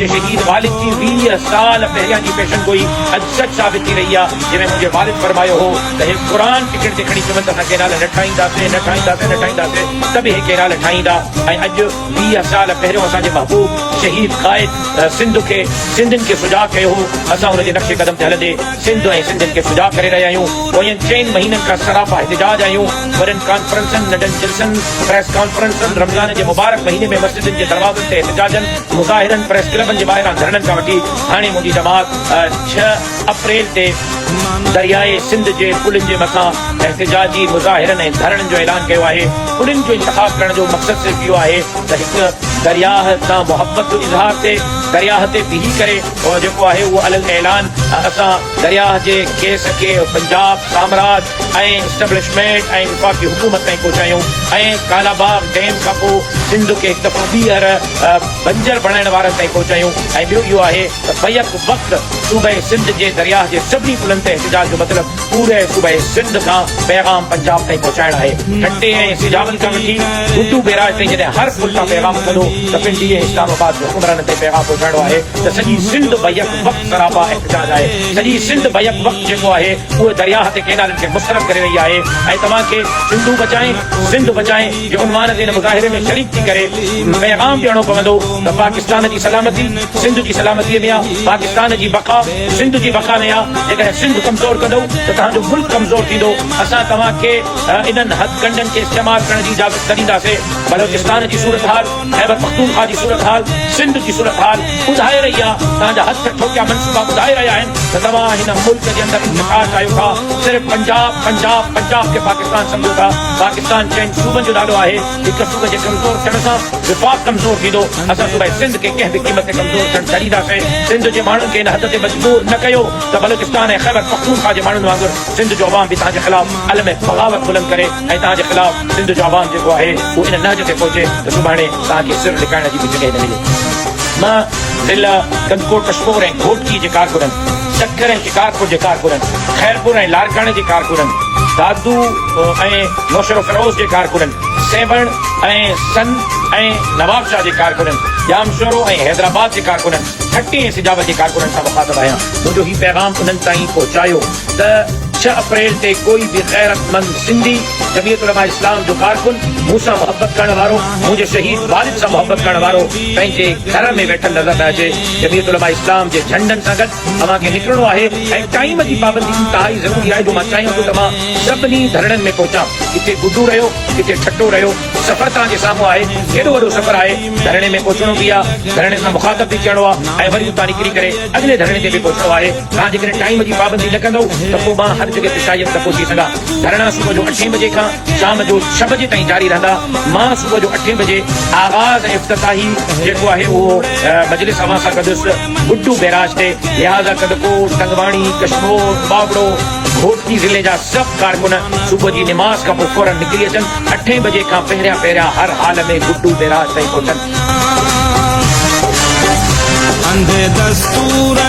मुझे शहीद वालिद की 20 साल पहिरियां जी पेशन गोई अज सच साबित थी रही है जिवें मुझे वालिद फरमायो हो त हे कुरान टिकट ते खणी चवंदा असां केनाल न ठाहींदासीं तबि हे केनाल ठाहींदा ऐं अॼु 20 साल पहिरियों असांजे महबूब शहीद क़ाइद सिंधियुनि खे सुजा कयो हो असां हुनजे नक्शे क़दम ते हलंदे सिंध ऐं सिंधियुनि खे सुजा करे रहिया आहियूं पोयनि 4 महीननि खां सरापा एहतिजाज आहियूं वॾनि कॉन्फ्रेंसनि नंढनि जिलसनि प्रेस कॉन्फ्रेंसनि रमज़ान जे मुबारक महीने में मस्जिदनि जे दरवाज़नि ते एहतिजाजनि मुज़ाहिरनि प्रेस क्लबनि जे ॿाहिरां धरणनि खां वठी हाणे मुंहिंजी जमात 6 अप्रैल ते दरियाए सिंध जे पुलनि जे मथां एहतिजाजी मुज़ाहिरनि ऐं धरणनि जो ऐलान कयो आहे पुलनि जो इंतख़ाब करण जो मक़सदु सिर्फ़ु इहो आहे त हिकु दरियाह सां मुहबत जो इज़हार थिए दरियाह ते बीही करे और जेको आहे उहो अलॻि ऐलान असां दरियाह जे केस खे पंजाब साम्राज ऐं इस्टेब्लिशमेंट ऐं वफ़ाक़ी हुकूमत ताईं पहुचायूं ऐं कालाबाग डैम खां पोइ सिंध खे हिकु दफ़ो ॿीहर बंजर बणाइण वारनि ताईं पहुचायूं ऐं ॿियो इहो आहे त बैक वक़्तु सूबे सिंध जे दरियाह जे सभिनी पुलनि ते एहतिजाज जो मतिलबु पूरे सूबे सिंध खां पैगाम पंजाब ताईं पहुचाइण आहे ठटे ऐं सिजावल खां वठी गुड्डू बैराज ताईं जॾहिं हर पुल तां पैगाम कंदो त पिंडी ऐं इस्लामाबाद जे हुकुमराननि ते पैगाम पहुचाइणो आहे त सॼी सिंध बैक वक़्तु सरापा एहतिजाज आहे सॼी सिंध बैक वक़्तु जेको आहे उहे दरियाह ते केनालनि खे मुस्तरद करे रही आहे ऐं तव्हांखे सिंधू बचाए सिंध बचाए जे उनवान ते हिन मुज़ाहिरे में शरीक थी करे पैगाम ॾियणो पवंदो त पाकिस्तान जी सलामती सिंध जी सलामतीअ में आहे पाकिस्तान जी बका सिंध जी बका में आहे जेकॾहिं सिंध कमज़ोर कंदो त तव्हांजो मुल्क कमज़ोर थींदो असां तव्हांखे इन्हनि हथकंडनि खे इस्तेमालु करण जी इजाज़त न ॾींदासीं बलोचिस्तान जी सूरत हाल खैबर पख्तूनख्वा जी सूरत हाल सिंध जी सूरत हाल ॿुधाए रही आहे तव्हांजा हथ ठोकिया मनसूबा ॿुधाए रहिया आहिनि त तव्हां हिन मुल्क जे अंदरि निकास आयो था सिर्फ़ु पंजाब खे पाकिस्तान सम्झो था पाकिस्तान 4 सूबनि जो नालो आहे हिकु सूबे जे कमज़ोर थियण सां विफ़ाक़ कमज़ोर थींदो असां सूबे सिंध खे कंहिं बि क़ीमत ते कमज़ोर थियण छॾींदासीं सिंध जे माण्हुनि खे हिन हद ते मजबूर न कयो त बलोचिस्तान ऐं खैबर पख्तूनख्वा जे माण्हुनि वांगुरु सिंध जो अवाम बि तव्हांजे ख़िलाफ़ अलम बग़ावत बुलंद करे ऐं तव्हांजे ख़िलाफ़ सिंध जो अवाम जेको आहे उहो इन नहज ते पहुचे त सुभाणे तव्हांखे सिर लिकाइण जी बि जॻह न मिले मां ज़िला कंदकोट कशमोर ऐं घोटकी जे कारकुननि चक्कर ऐं शिकारपुर जे कारकुननि खैरपुर ऐं लारकाणे जे कारकुननि दादू ऐं नौशरो फरोज़ जे कारकुननि सेवण ऐं सन ऐं नवाबशाह जे कारकुननि जामशोरो ऐं हैदराबाद जे कारकुननि ठटी ऐं सिजावत जे कारकुननि सां मुखातब आहियां मुंहिंजो हीउ पैगाम उन्हनि ताईं पहुचायो त 6 अप्रैल ते कोई भी गैरतमंद सिंधी जमीयत उलमा इस्लाम जो कारकुन मूंसां मोहब्बत करण वारो मुंहिंजे शहीद वालिद सां मोहब्बत करण वारो पंहिंजे घर में वेठल नज़र न अचे जमीयत उलमा इस्लाम जे झंडनि सां गॾु तव्हांखे निकिरणो आहे ऐं टाइम जी पाबंदी इंतहाई ज़रूरी आहे जो मां चाहियां थो त मां सभिनी धरणनि में पहुचां किथे गुड्डू रहियो किथे ठटो रहियो सफ़र तव्हांजे साम्हूं आहे केॾो वॾो सफ़र आहे धरणे में पहुचणो बि आहे धरणे सां मुखातब बि थियणो आहे ऐं वरी उतां निकिरी करे अॻिले धरणे ते बि पहुचणो आहे तव्हां जेकॾहिं टाइम जी पाबंदी न कंदव त पोइ मां हर जॻह ते शायदि न पहुची सघां धरणा सुबुह जो 8 बजे खां शाम जो 6 बजे ताईं जारी रहंदा मां सुबुह जो 8 बजे आगाज़ ऐं इफ़्तिताही जेको आहे उहो मजलिस अवां सां कंदुसि गुड्डू बैराज ते लिहाज़ा कंदकोट टंगवाणी कशमोर बावड़ो घोटकी ज़िले जा सभु कारकुन सुबुह जी निमाज़ खां पोइ फौरन निकिरी अचनि 8 बजे खां पहिरियां हर हाल में गुड्डू बैराज ताईं पहुचनि अंधे दस्तूर